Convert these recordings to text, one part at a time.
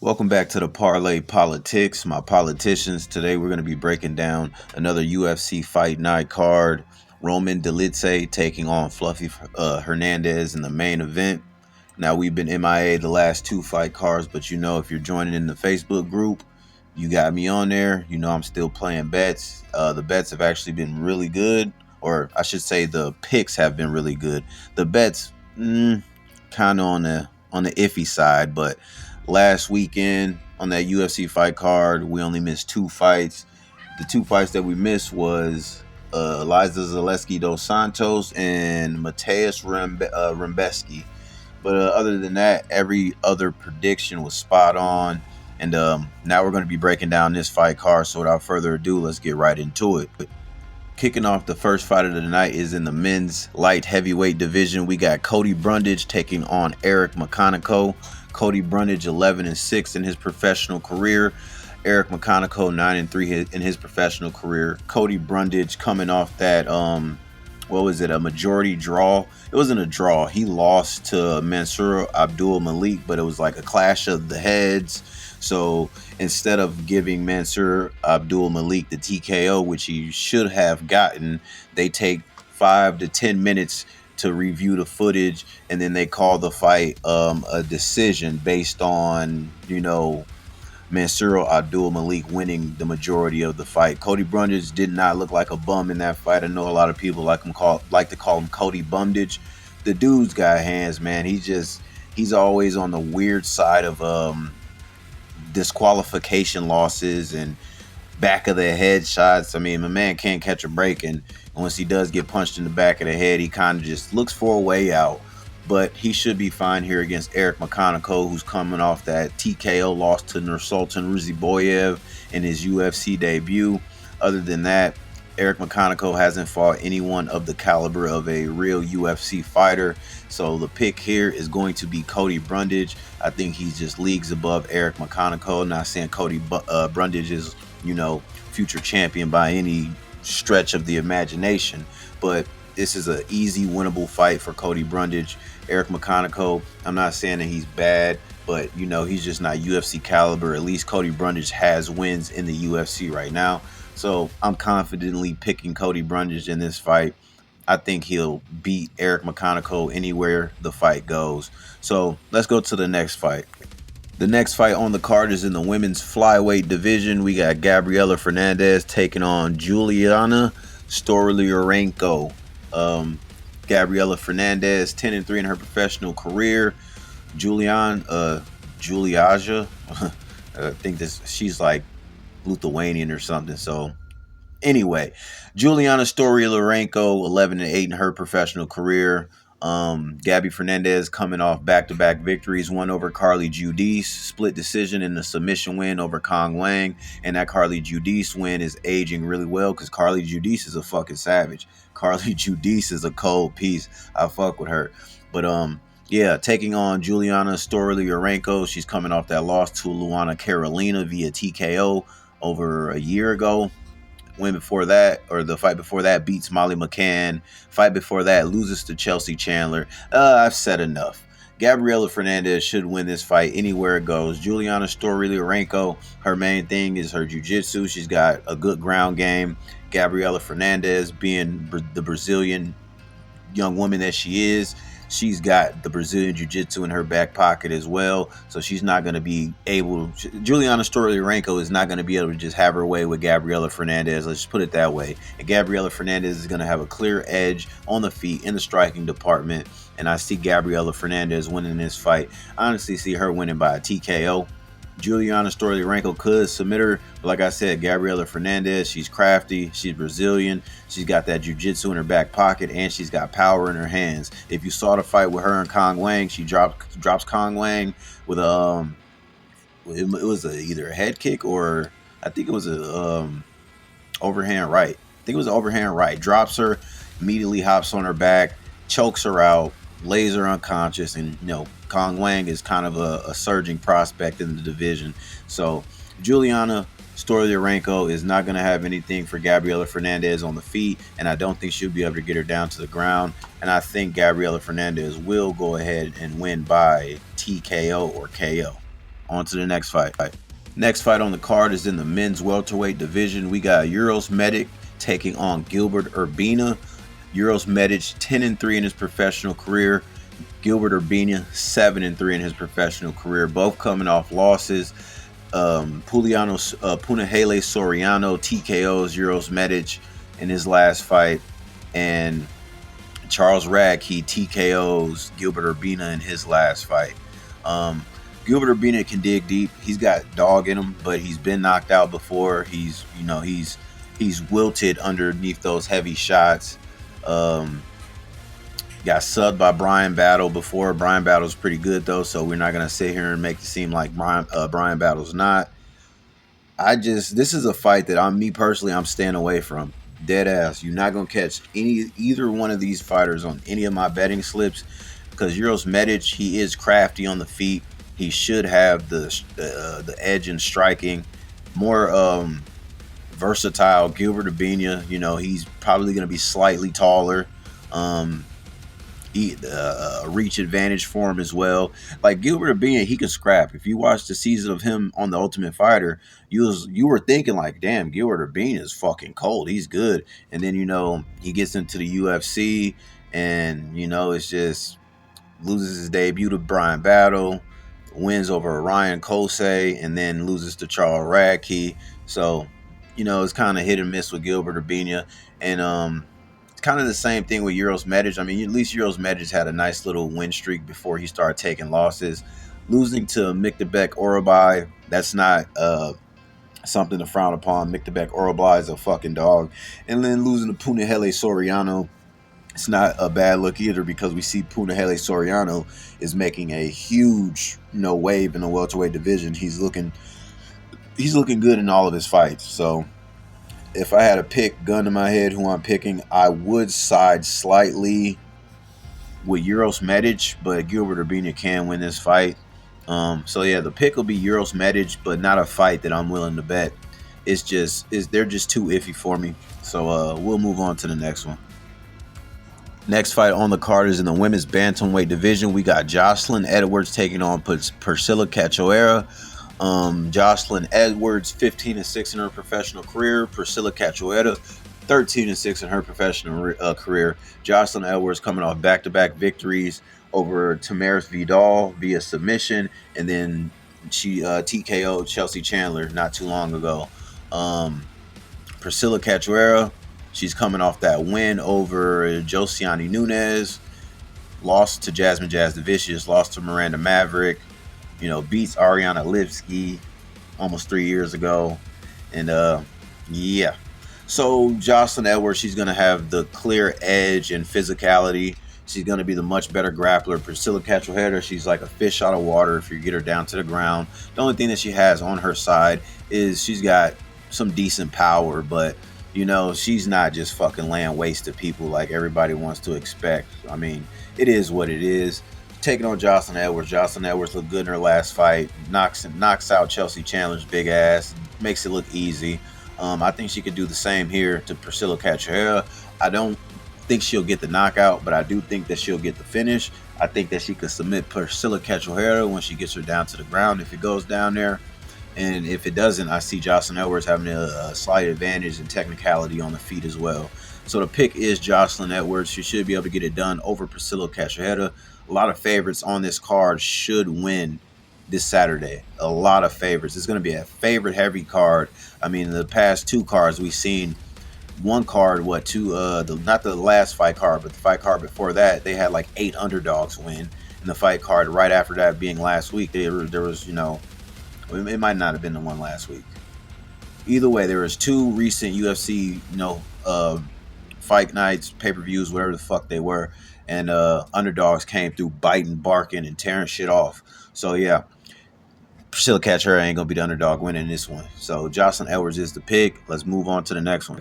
Welcome back to the Parlay Politics, my politicians. Today we're going to be breaking down another UFC Fight Night card. Roman Dolidze taking on Fluffy Hernandez in the main event. Now, we've been MIA the last two fight cards, but if you're joining in the Facebook group, you got me on there. I'm still playing bets. The bets have actually been really good, or I should say the picks have been really good. The bets, kind of on the iffy side, but last weekend on that UFC fight card, we only missed two fights. The two fights that we missed was Eliza Zaleski dos Santos and Mateus Rembeski. But other than that, every other prediction was spot on. And now we're going to be breaking down this fight card. So without further ado, let's get right into it. Kicking off the first fight of the night is in the men's light heavyweight division. We got Cody Brundage taking on Eric McConaughey. Cody Brundage 11-6 in his professional career. Eric McConaughey 9-3 in his professional career. Cody Brundage coming off that a majority draw. It wasn't a draw. He lost to Mansour Abdul Malik, but it was like a clash of the heads. So instead of giving Mansour Abdul Malik the TKO, which he should have gotten, they take 5 to 10 minutes to review the footage, and then they call the fight a decision based on, Mansour Abdul Malik winning the majority of the fight. Cody Brundage did not look like a bum in that fight. I know a lot of people like to call him Cody Bumdage. The dude's got hands, man. He's always on the weird side of disqualification losses and back of the head shots. I mean, my man can't catch a break, and once he does get punched in the back of the head, he kind of just looks for a way out. But he should be fine here against Eric McConaughey, who's coming off that TKO loss to Nursultan Ruziboyev in his UFC debut. Other than that, Eric McConaughey hasn't fought anyone of the caliber of a real UFC fighter. So the pick here is going to be Cody Brundage. I think he's just leagues above Eric McConaughey. Not saying Cody Brundage is, future champion by any stretch of the imagination, but this is an easy winnable fight for Cody Brundage. Eric McConaughey, I'm not saying that he's bad, but he's just not UFC caliber. At least Cody Brundage has wins in the UFC right now. So I'm confidently picking Cody Brundage in this fight. I think he'll beat Eric McConaughey anywhere the fight goes. So let's go to the next fight. The next fight on the card is in the women's flyweight division. We got Gabriela Fernandez taking on Juliana Stoliarenko. Gabriela Fernandez 10-3 in her professional career. Juliaja, I think she's like Lithuanian or something. So anyway, Juliana Stoliarenko 11-8 in her professional career. Gabby Fernandez coming off back-to-back victories, one over Carly Judice, split decision in the submission win over Kong Wang, and that Carly Judice win is aging really well because Carly Judice is a fucking savage. Carly Judice is a cold piece. I fuck with her. But taking on Juliana Stoliarenko. She's coming off that loss to Luana Carolina via TKO over a year ago. Win before that, or the fight before that, beats Molly McCann. Fight before that, loses to Chelsea Chandler. I've said enough. Gabriela Fernandez should win this fight anywhere it goes. Juliana Stoliarenko, her main thing is her jiu-jitsu. She's got a good ground game. Gabriela Fernandez, being the Brazilian young woman that she is, she's got the Brazilian jiu-jitsu in her back pocket as well. So she's not going to be able to, Juliana Stoliarenko is not going to be able to just have her way with Gabriela Fernandez. Let's just put it that way. And Gabriela Fernandez is going to have a clear edge on the feet in the striking department. And I see Gabriela Fernandez winning this fight. I honestly see her winning by a TKO. Juliana Stoliarenko could submit her, but like I said, Gabriela Fernandez, she's crafty, she's Brazilian, she's got that jiu-jitsu in her back pocket, and she's got power in her hands. If you saw the fight with her and Kong Wang, she drops Kong Wang with it was either a head kick or I think it was a overhand right. I think it was an overhand right. Drops her, immediately hops on her back, chokes her out, lays her unconscious, and Kong Wang is kind of a surging prospect in the division. So Juliana Stoliarenko is not going to have anything for Gabriela Fernandez on the feet, and I don't think she'll be able to get her down to the ground. And I think Gabriela Fernandez will go ahead and win by TKO or KO. On to the next fight. Next fight on the card is in the men's welterweight division. We got Euros Medic taking on Gilbert Urbina. Euros Medic 10-3 in his professional career. Gilbert Urbina 7-3 in his professional career. Both coming off losses. Punahele Soriano TKOs Euros Medic in his last fight, and Charles Radke TKOs Gilbert Urbina in his last fight. Gilbert Urbina can dig deep. He's got dog in him, but he's been knocked out before. He's wilted underneath those heavy shots. Got subbed by Brian Battle before. Brian Battle's pretty good though, so we're not gonna sit here and make it seem like Brian Battle's not. This is a fight that I'm staying away from. Dead ass. You're not gonna catch either one of these fighters on any of my betting slips, because Euros Medic, he is crafty on the feet. He should have the edge in striking. More versatile. Gilbert Urbina, he's probably going to be slightly taller. Reach advantage for him as well. Like Gilbert Urbina, he can scrap. If you watch the season of him on The Ultimate Fighter, you were thinking like, damn, Gilbert Urbina is fucking cold. He's good. And then he gets into the UFC, and it's just loses his debut to Brian Battle, wins over Ryan Kosei, and then loses to Charles Radke. So, it's kind of hit and miss with Gilbert Urbina. And it's kind of the same thing with Euros Medic. I mean, at least Euros Medic had a nice little win streak before he started taking losses. Losing to Miktabek Orobai, that's not something to frown upon. Miktabek Orobai is a fucking dog. And then losing to Punahele Soriano, it's not a bad look either, because we see Punahele Soriano is making a huge, wave in the welterweight division. He's looking good in all of his fights. So if I had to pick, gun to my head, who I'm picking, I would side slightly with Euros Medic, but Gilbert Urbina can win this fight. So yeah, the pick will be Euros Medic, but not a fight that I'm willing to bet. They're just too iffy for me. So we'll move on to the next one. Next fight on the card is in the women's bantamweight division. We got Jocelyn Edwards taking on Priscilla Cachoeira. Jocelyn Edwards 15-6 in her professional career. Priscilla Cachoeira 13-6 in her professional career. Jocelyn Edwards coming off back-to-back victories over Tamaris Vidal via submission, and then she TKO'd Chelsea Chandler not too long ago. Priscilla Cachoeira, she's coming off that win over Josiane Nunes, lost to Jasmine Jazz the Vicious, lost to Miranda Maverick, beats Ariana Lipsky almost 3 years ago. And yeah. So Jocelyn Edwards, she's going to have the clear edge and physicality. She's going to be the much better grappler. Priscilla Cachoeira, she's like a fish out of water if you get her down to the ground. The only thing that she has on her side is she's got some decent power, but she's not just fucking laying waste to people like everybody wants to expect. I mean, it is what it is. Taking on Jocelyn Edwards. Jocelyn Edwards looked good in her last fight. Knocks out Chelsea Chandler's big ass. Makes it look easy. I think she could do the same here to Priscilla Cachoeira. I don't think she'll get the knockout, but I do think that she'll get the finish. I think that she could submit Priscilla Cachoeira when she gets her down to the ground if it goes down there. And if it doesn't, I see Jocelyn Edwards having a slight advantage in technicality on the feet as well. So the pick is Jocelyn Edwards. She should be able to get it done over Priscilla Cachoeira. A lot of favorites on this card should win this Saturday. A lot of favorites. It's going to be a favorite heavy card. I mean, the past two cards we've seen, one card, not the last fight card, but the fight card before that, they had like 8 underdogs win. And the fight card right after that being last week, there was, it might not have been the one last week. Either way, there was 2 recent UFC, fight nights, pay-per-views, whatever the fuck they were, and underdogs came through biting, barking, and tearing shit off. So yeah, Priscilla Cachoeira ain't gonna be the underdog winning this one. So Jocelyn Edwards is the pick. Let's move on to the next one.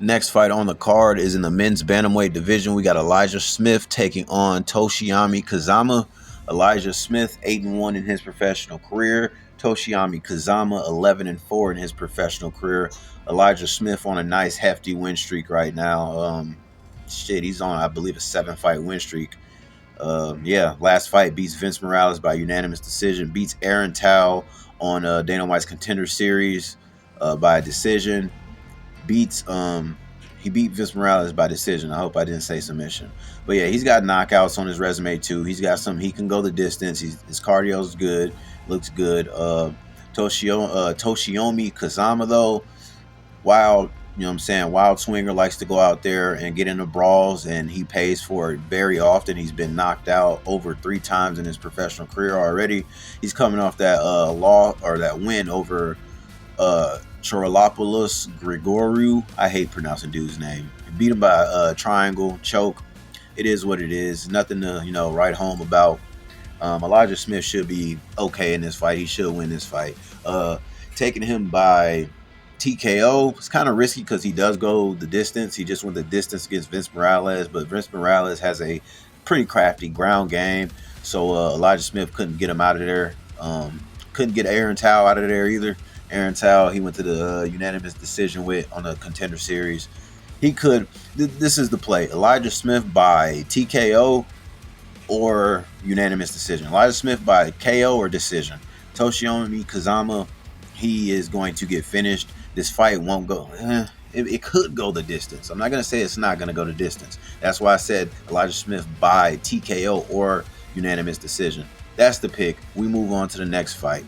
Next fight on the card is in the men's bantamweight division. We got Elijah Smith taking on Toshiyami Kazama. Elijah Smith 8-1 in his professional career. Toshiyami Kazama 11-4 in his professional career. Elijah Smith on a nice hefty win streak right now. He's on, I believe, a 7-fight win streak. Yeah, last fight beats Vince Morales by unanimous decision. Beats Aaron Tal on Dana White's Contender Series by decision. Beats he beat Vince Morales by decision. I hope I didn't say submission. But yeah, he's got knockouts on his resume too. He's got some. He can go the distance. His cardio's good. Looks good. Toshiomi Kazama though, wild. You know what I'm saying? Wild swinger, likes to go out there and get into brawls, and he pays for it very often. He's been knocked out over 3 times in his professional career already. He's coming off that that win over Chorolopoulos Grigoriou. I hate pronouncing dude's name. He beat him by triangle choke. It is what it is. Nothing to write home about. Elijah Smith should be okay in this fight. He should win this fight. Taking him by TKO, it's kind of risky because he does go the distance. He just went the distance against Vince Morales, but Vince Morales has a pretty crafty ground game, so Elijah Smith couldn't get him out of there. Couldn't get Aaron Tal out of there either. Aaron Tal, he went to the unanimous decision with on the Contender Series. He could. This is the play: Elijah Smith by TKO or unanimous decision. Elijah Smith by KO or decision. Toshiomi Kazama, he is going to get finished. This fight won't go. It could go the distance. I'm not going to say it's not going to go the distance. That's why I said Elijah Smith by TKO or unanimous decision. That's the pick. We move on to the next fight.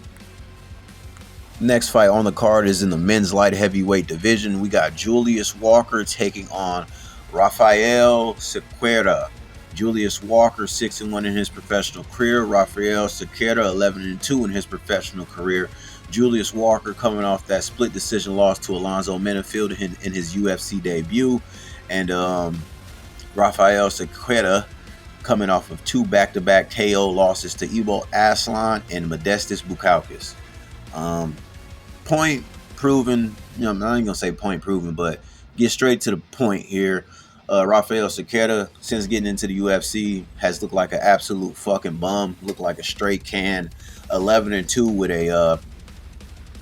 Next fight on the card is in the men's light heavyweight division. We got Julius Walker taking on Rafael Sequeira. Julius Walker 6-1 in his professional career. Rafael Sequeira 11-2 in his professional career. Julius Walker coming off that split decision loss to Alonzo Menifield in his UFC debut, and Rafael Sequeira coming off of 2 back-to-back KO losses to Ivo Aslan and Modestas Bukauskas. Point proven, I'm not even gonna say point proven, but get straight to the point here. Rafael Sequeira, since getting into the UFC, has looked like an absolute fucking bum. Looked like a straight can. 11-2 with a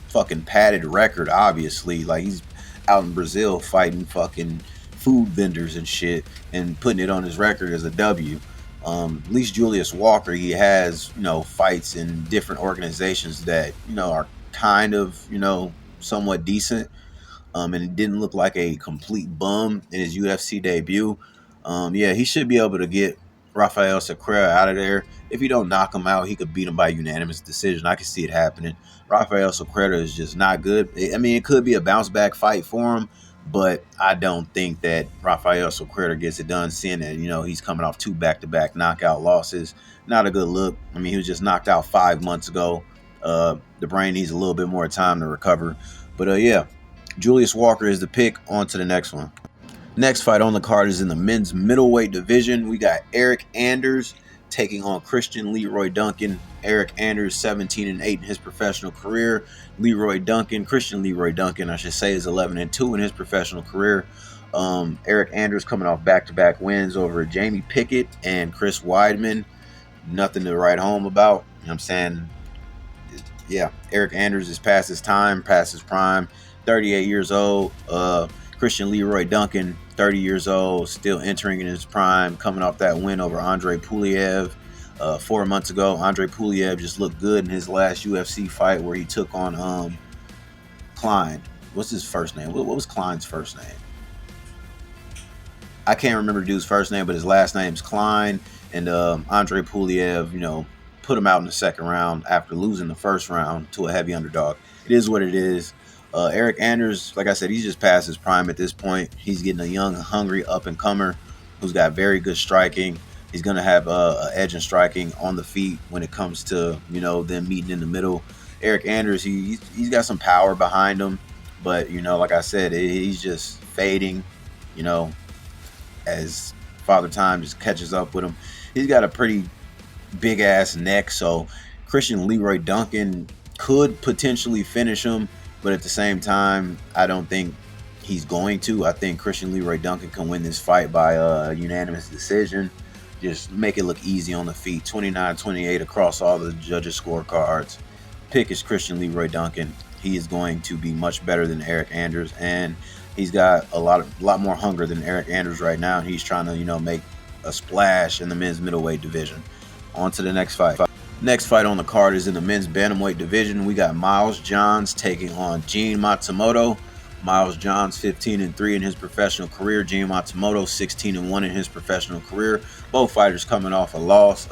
fucking padded record, obviously. Like, he's out in Brazil fighting fucking food vendors and shit and putting it on his record as a W. At least Julius Walker, he has, fights in different organizations that, are kind of, somewhat decent. And it didn't look like a complete bum in his UFC debut. Yeah, he should be able to get Rafael Sequeira out of there. If he don't knock him out, he could beat him by unanimous decision. I can see it happening. Rafael Sequeira is just not good. I mean, it could be a bounce back fight for him, but I don't think that Rafael Sequeira gets it done, seeing that, he's coming off 2 back-to-back knockout losses. Not a good look. I mean, he was just knocked out 5 months ago. The brain needs a little bit more time to recover. But yeah, Julius Walker is the pick. On to the next one. Next fight on the card is in the men's middleweight division. We got Eric Anders taking on Christian Leroy Duncan. Eric Anders 17-8 in his professional career. Christian Leroy Duncan, I should say, is 11-2 in his professional career. Eric Anders coming off back-to-back wins over Jamie Pickett and Chris Weidman. Nothing to write home about. You know what I'm saying? Yeah, Eric Anders is past his time, past his prime. 38 years old. Christian Leroy Duncan, 30 years old, still entering in his prime, coming off that win over Andre Puliev 4 months ago. Andre Puliev just looked good in his last UFC fight where he took on Klein. What's his first name? What was Klein's first name? I can't remember the dude's first name, but his last name's Klein. And Andre Puliev, put him out in the second round after losing the first round to a heavy underdog. It is what it is. Eric Anders, like I said, he's just past his prime at this point. He's getting a young, hungry up-and-comer who's got very good striking. He's going to have an edge in striking on the feet when it comes to, them meeting in the middle. Eric Anders, he's got some power behind him. But, like I said, he's just fading, as Father Time just catches up with him. He's got a pretty big-ass neck, so Christian Leroy Duncan could potentially finish him. But at the same time, I don't think he's going to. I think Christian Leroy Duncan can win this fight by a unanimous decision. Just make it look easy on the feet. 29-28 across all the judges' scorecards. Pick is Christian Leroy Duncan. He is going to be much better than Eric Anders, and he's got a lot more hunger than Eric Anders right now. He's trying to, make a splash in the men's middleweight division. On to the next fight. Next fight on the card is in the men's bantamweight division. We got Miles Johns taking on Gene Matsumoto. Miles Johns 15-3 in his professional career. Gene Matsumoto 16-1 in his professional career. Both fighters coming off a loss.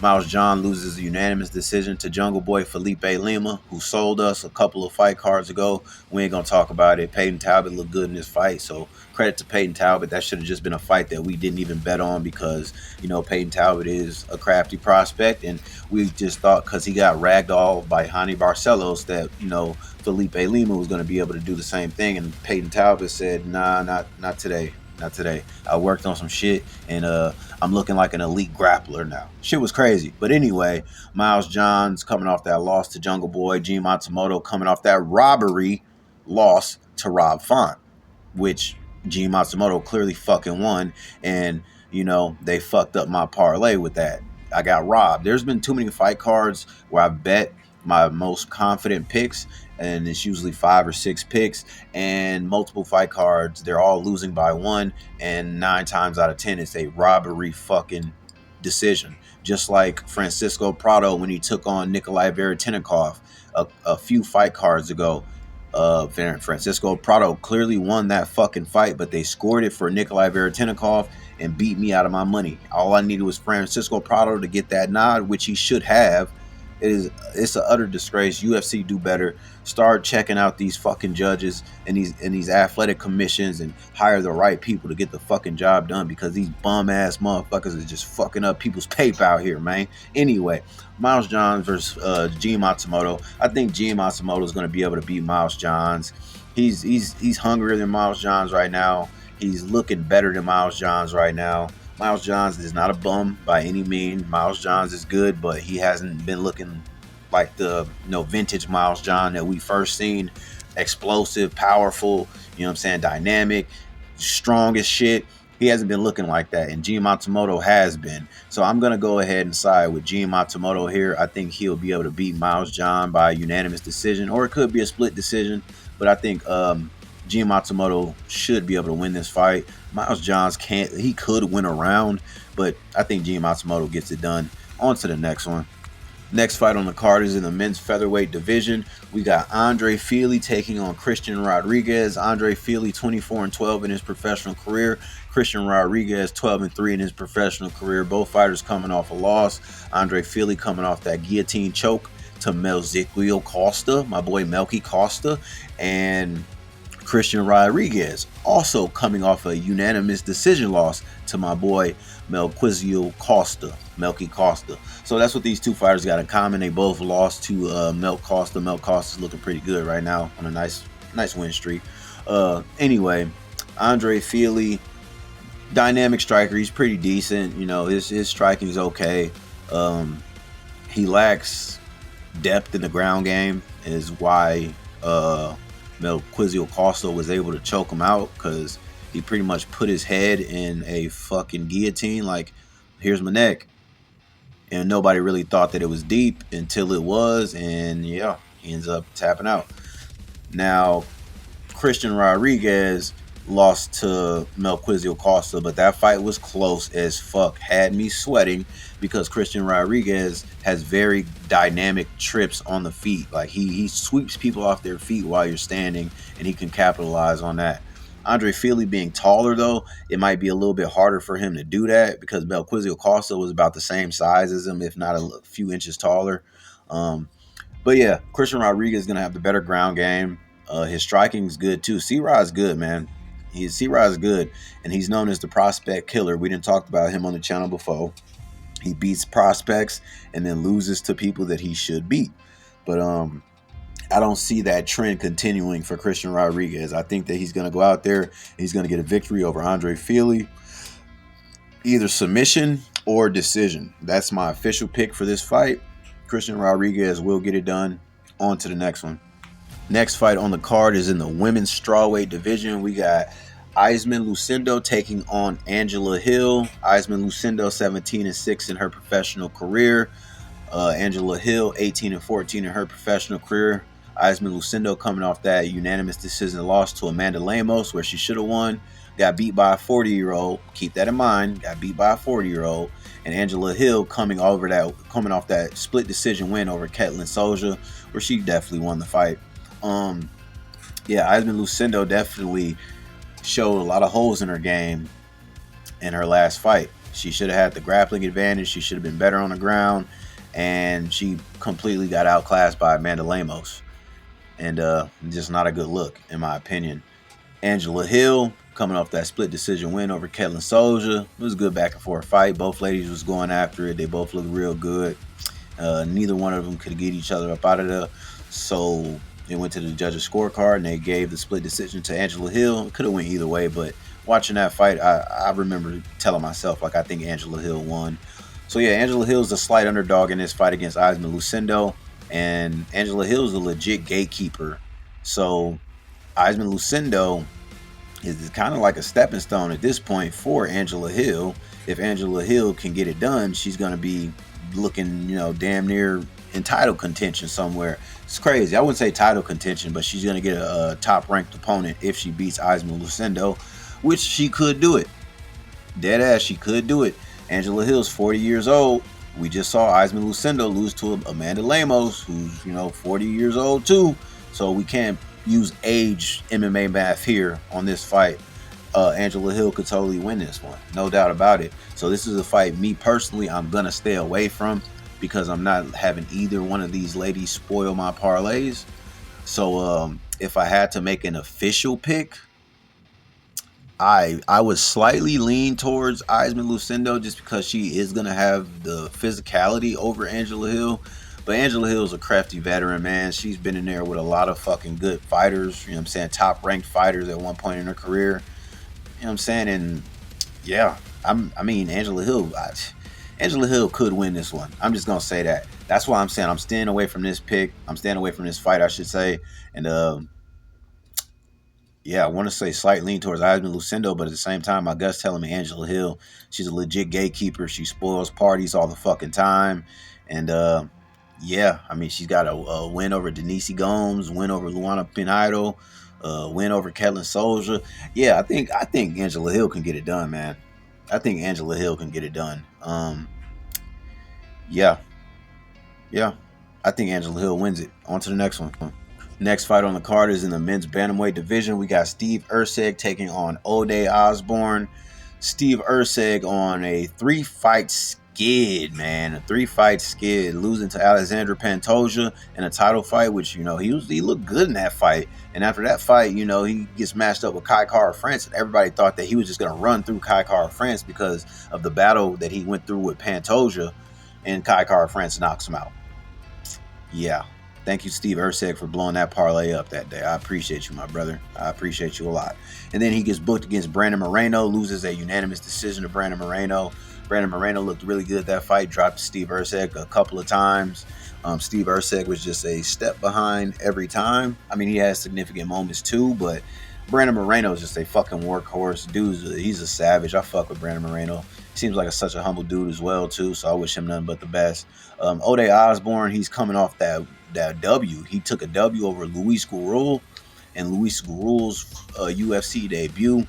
Miles John loses a unanimous decision to Jungle Boy Felipe Lima, who sold us a couple of fight cards ago. We ain't going to talk about it. Peyton Talbot looked good in this fight, so credit to Peyton Talbot. That should have just been a fight that we didn't even bet on because, you know, Peyton Talbot is a crafty prospect, and we just thought because he got ragdolled by Hani Barcelos that, you know, Felipe Lima was going to be able to do the same thing, and Peyton Talbot said, nah, not today. Not today. I worked on some shit, and I'm looking like an elite grappler now. Shit was crazy. But anyway, Miles Johns coming off that loss to Jungle Boy. Gene Matsumoto coming off that robbery loss to Rob Font, which Gene Matsumoto clearly fucking won. And, you know, they fucked up my parlay with that. I got robbed. There's been too many fight cards where I bet my most confident picks, and it's usually 5 or 6 picks, and multiple fight cards, they're all losing by 1, and 9 times out of 10 it's a robbery fucking decision. Just like Francisco Prado when he took on Nikolai Veretennikov a few fight cards ago. Francisco Prado clearly won that fucking fight, but they scored it for Nikolai Veretennikov and beat me out of my money. All I needed was Francisco Prado to get that nod, which he should have. It's an utter disgrace. UFC do better. Start checking out these fucking judges and these athletic commissions and hire the right people to get the fucking job done, because these bum ass motherfuckers are just fucking up people's paper out here, man. Anyway, Miles Johns versus Gene Matsumoto. I think Gene Matsumoto is going to be able to beat Miles Johns. He's hungrier than Miles Johns right now. He's looking better than Miles Johns right now. Miles Johns is not a bum by any means. Miles Johns is good, but he hasn't been looking like the, you know, vintage Miles John that we first seen. Explosive, powerful, you know what I'm saying, dynamic, strong as shit. He hasn't been looking like that, and Gene Matsumoto has been. So I'm going to go ahead and side with Gene Matsumoto here. I think he'll be able to beat Miles John by a unanimous decision, or it could be a split decision, but I think Gene Matsumoto should be able to win this fight. Miles Johns he could win a round, but I think Gene Matsumoto gets it done. On to the next one. Next fight on the card is in the men's featherweight division. We got Andre Fili taking on Christian Rodriguez. Andre Fili 24-12 in his professional career. Christian Rodriguez 12-3 in his professional career. Both fighters coming off a loss. Andre Fili coming off that guillotine choke to Melquiel Costa, my boy Melky Costa, and Christian Rodriguez also coming off a unanimous decision loss to my boy Melquiel Costa, Melky Costa. So that's what these two fighters got in common. They both lost to Mel Costa. Mel Costa's looking pretty good right now on a nice win streak. Anyway, Andre Fili, dynamic striker. He's pretty decent. You know, his striking is okay. He lacks depth in the ground game, is why Melquiel Costa was able to choke him out, because he pretty much put his head in a fucking guillotine, like, here's my neck. And nobody really thought that it was deep until it was, and yeah, he ends up tapping out. Now, Christian Rodriguez lost to Melquiel Costa, but that fight was close as fuck. Had me sweating, because Christian Rodriguez has very dynamic trips on the feet. Like, he sweeps people off their feet while you're standing, and he can capitalize on that. Andre Fili being taller, though, it might be a little bit harder for him to do that, because Melquiel Costa was about the same size as him, if not a few inches taller. But yeah, Christian Rodriguez is going to have the better ground game. His striking is good too. C-Rod's good, man. C-Rod's good, and he's known as the prospect killer. We didn't talk about him on the channel before. He beats prospects and then loses to people that he should beat. But I don't see that trend continuing for Christian Rodriguez. I think that he's going to go out there and he's going to get a victory over Andre Fili, either submission or decision. That's my official pick for this fight. Christian Rodriguez will get it done. On to the next one. Next fight on the card is in the women's strawweight division. We got Eisman Lucindo taking on Angela Hill. Eisman Lucindo 17-6 in her professional career. Angela Hill 18-14 in her professional career. Eisman Lucindo coming off that unanimous decision loss to Amanda Lemos, where she should have won. Got beat by a 40-year-old. Keep that in mind. Got beat by a 40-year-old. And Angela Hill coming off that split decision win over Ketlin Souza, where she definitely won the fight. Yeah, Eisman Lucindo definitely showed a lot of holes in her game in her last fight. She should have had the grappling advantage. She should have been better on the ground. And she completely got outclassed by Amanda Lemos. And just not a good look, in my opinion. Angela Hill coming off that split decision win over Ketlin Souza. It was a good back and forth fight. Both ladies was going after it. They both looked real good. Neither one of them could get each other up out of there. So it went to the judges' scorecard, and they gave the split decision to Angela Hill. It could have went either way, but watching that fight, I remember telling myself, like, I think Angela Hill won. So yeah, Angela Hill's a slight underdog in this fight against Eisman Lucindo, and Angela Hill's a legit gatekeeper. So Eisman Lucindo is kind of like a stepping stone at this point for Angela Hill. If Angela Hill can get it done, she's going to be looking, damn near in title contention somewhere. It's crazy. I wouldn't say title contention, but she's going to get a top-ranked opponent if she beats Eisman Lucindo, which she could do it. Dead ass, she could do it. Angela Hill's 40 years old. We just saw Eisman Lucindo lose to Amanda Lemos, who's, 40 years old too. So we can't use age MMA math here on this fight. Angela Hill could totally win this one. No doubt about it. So this is a fight, me personally, I'm going to stay away from because I'm not having either one of these ladies spoil my parlays. So if I had to make an official pick, I would slightly lean towards Eisman Lucindo just because she is going to have the physicality over Angela Hill. But Angela Hill's a crafty veteran, man. She's been in there with a lot of fucking good fighters, top-ranked fighters at one point in her career. And yeah, Angela Hill could win this one. I'm just going to say that. That's why I'm saying I'm staying away from this pick. I'm staying away from this fight, I should say. And yeah, I want to say slight lean towards Eisman Lucindo, but at the same time, my gut's telling me Angela Hill. She's a legit gatekeeper. She spoils parties all the fucking time. And yeah, she's got a win over Denise Gomes, win over Luana Pinheiro, win over Ketlin Souza. Yeah, I think Angela Hill can get it done, man. I think Angela Hill can get it done. Yeah. I think Angela Hill wins it. On to the next one. Next fight on the card is in the men's bantamweight division. We got Steve Erceg taking on Ode Osborne. Steve Erceg on a 3-fight skid, man. A 3-fight skid, losing to Alexander Pantoja in a title fight, which, he looked good in that fight. And after that fight, he gets matched up with Kai Kara France, and everybody thought that he was just going to run through Kai Kara France because of the battle that he went through with Pantoja, and Kai Kara France knocks him out. Yeah. Thank you, Steve Erceg, for blowing that parlay up that day. I appreciate you, my brother. I appreciate you a lot. And then he gets booked against Brandon Moreno, loses a unanimous decision to Brandon Moreno. Brandon Moreno looked really good that fight, dropped Steve Erceg a couple of times. Steve Erceg was just a step behind every time. He has significant moments too, but Brandon Moreno is just a fucking workhorse. He's a savage. I fuck with Brandon Moreno. Seems like such a humble dude as well too, so I wish him nothing but the best. Ode Osborne, he's coming off that W. He took a W over Luis Gurul and Luis Gurul's UFC debut.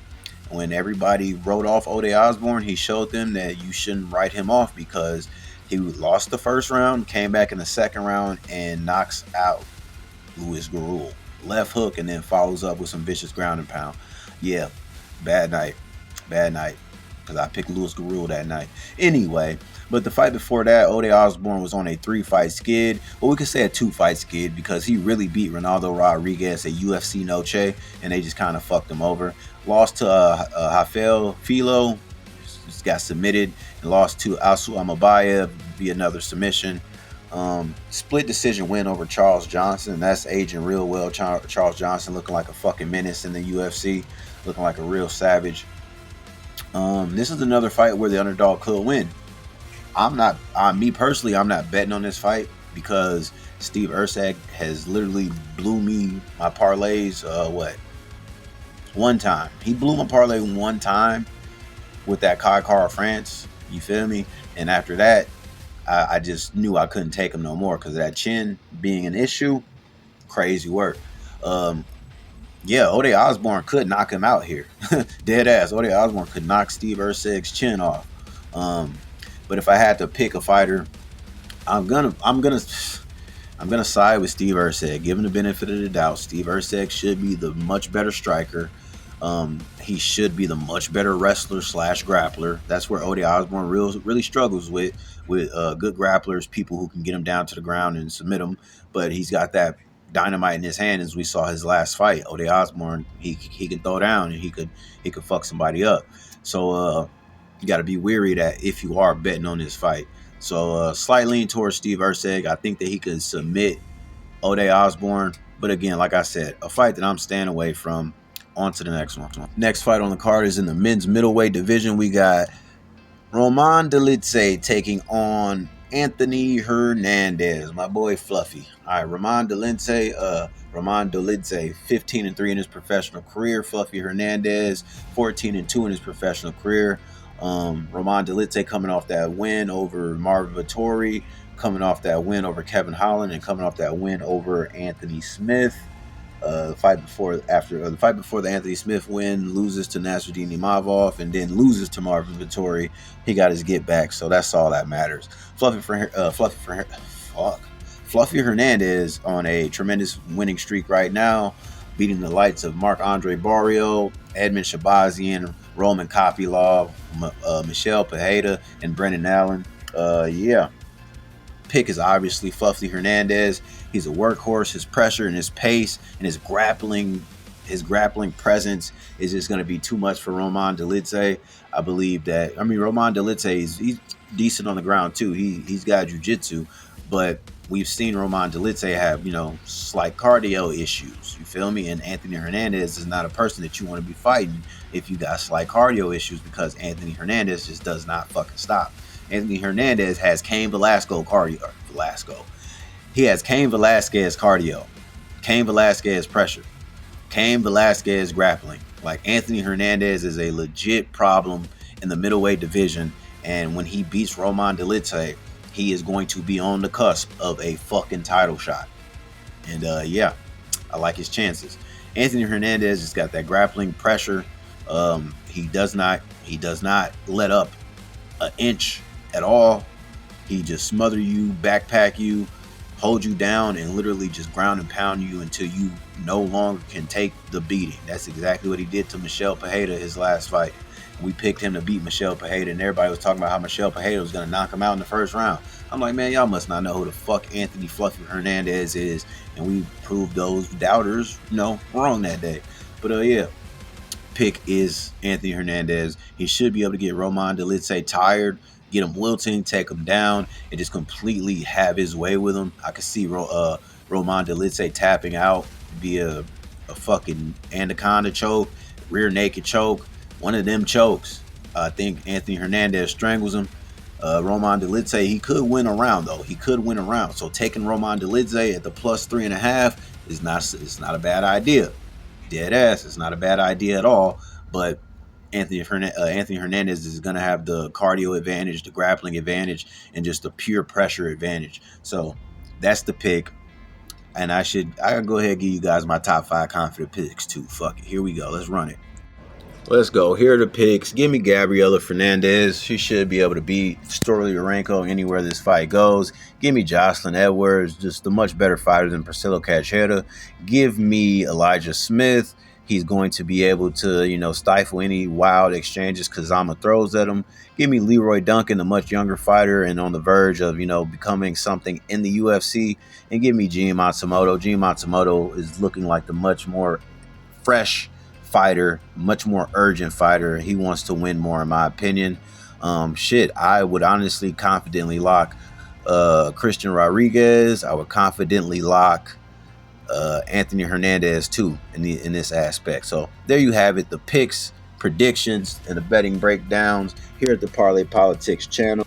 When everybody wrote off Ode Osborne, he showed them that you shouldn't write him off because he lost the first round, came back in the second round, and knocks out Luis Gurul. Left hook, and then follows up with some vicious ground and pound. Yeah, bad night. Because I picked Luis Gurul that night. Anyway, but the fight before that, Ode Osborne was on a 3-fight skid. Well, we could say a 2-fight skid because he really beat Ronaldo Rodriguez at UFC Noche, and they just kind of fucked him over. Lost to Rafael Filo, just got submitted, and lost to Asu Amabaya via another submission. Split decision win over Charles Johnson. That's aging real well. Charles Johnson looking like a fucking menace in the UFC, looking like a real savage. This is another fight where the underdog could win. Me personally, I'm not betting on this fight because Steve Erceg has literally blew me my parlays. One time. He blew my parlay one time with that Kai Kara France. You feel me? And after that, I just knew I couldn't take him no more because of that chin being an issue. Crazy work. Yeah, Ode Osborne could knock him out here. Dead ass. Ode Osborne could knock Steve Urseg's chin off. Um, but if I had to pick a fighter, I'm gonna side with Steve Urseg. Give him the benefit of the doubt. Steve Urseg should be the much better striker. He should be the much better wrestler / grappler. That's where Ode Osborne really struggles with good grapplers, people who can get him down to the ground and submit him. But he's got that dynamite in his hand, as we saw his last fight. Ode Osborne, he can throw down and he could fuck somebody up. So you got to be weary that if you are betting on this fight. So slight lean towards Steve Urseg. I think that he could submit Ode Osborne. But again, like I said, a fight that I'm staying away from. On to the next one. Next fight on the card is in the men's middleweight division. We got Roman Dolidze taking on Anthony Hernandez, my boy Fluffy. All right, Roman Dolidze, 15-3 in his professional career. Fluffy Hernandez, 14-2 in his professional career. Roman Dolidze coming off that win over Marvin Vettori, coming off that win over Kevin Holland, and coming off that win over Anthony Smith. The fight before the Anthony Smith win, loses to Nasruddin Imavov, and then loses to Marvin Vettori. He got his get back, so that's all that matters. Fluffy Hernandez on a tremendous winning streak right now, beating the likes of Marc-Andre Barrio, Edmund Shabazian, Roman Kopylov, Michel Pereira, and Brendan Allen. Pick is obviously Fluffy Hernandez. He's a workhorse. His pressure and his pace and his grappling presence is just going to be too much for Roman Dolidze. I believe that. I mean, Roman Dolidze he's decent on the ground too. He's got jiu-jitsu, but we've seen Roman Dolidze have slight cardio issues. You feel me? And Anthony Hernandez is not a person that you want to be fighting if you got slight cardio issues, because Anthony Hernandez just does not fucking stop. Anthony Hernandez has Cain Velasquez cardio. He has Cain Velasquez cardio, Cain Velasquez pressure, Cain Velasquez grappling. Like, Anthony Hernandez is a legit problem in the middleweight division, and when he beats Roman Dolidze, he is going to be on the cusp of a fucking title shot. And I like his chances. Anthony Hernandez has got that grappling pressure. He does not let up an inch at all. He just smother you, backpack you, hold you down, and literally just ground and pound you until you no longer can take the beating. That's exactly what he did to Michel Pereira his last fight. We picked him to beat Michel Pereira, and everybody was talking about how Michel Pereira was going to knock him out in the first round. I'm like, man, y'all must not know who the fuck Anthony Fluffy Hernandez is, and we proved those doubters, wrong that day. But pick is Anthony Hernandez. He should be able to get Roman Dolidze tired, get him wilting, take him down, and just completely have his way with him. I could see Roman Dolidze tapping out via a fucking anaconda choke, rear naked choke, one of them chokes. I think Anthony Hernandez strangles him. Roman Dolidze, he could win a round though. He could win a round. So taking Roman Dolidze at the plus 3.5 is not a bad idea. Dead ass, it's not a bad idea at all. But Anthony Hernandez is going to have the cardio advantage, the grappling advantage, and just the pure pressure advantage. So that's the pick. And I can go ahead and give you guys my top 5 confident picks too. Fuck it. Here we go. Let's run it. Let's go. Here are the picks. Give me Gabriela Fernandez. She should be able to beat Storley Urenco anywhere this fight goes. Give me Jocelyn Edwards, just a much better fighter than Priscilla Cachoeira. Give me Elijah Smith. He's going to be able to, stifle any wild exchanges Kazama throws at him. Give me Leroy Duncan, a much younger fighter and on the verge of, becoming something in the UFC. And give me Gene Matsumoto. Gene Matsumoto is looking like the much more fresh fighter, much more urgent fighter. He wants to win more, in my opinion. I would honestly confidently lock Christian Rodriguez. I would confidently lock Anthony Hernandez too in this aspect. So there you have it, the picks, predictions, and the betting breakdowns here at the Parlay Politics channel.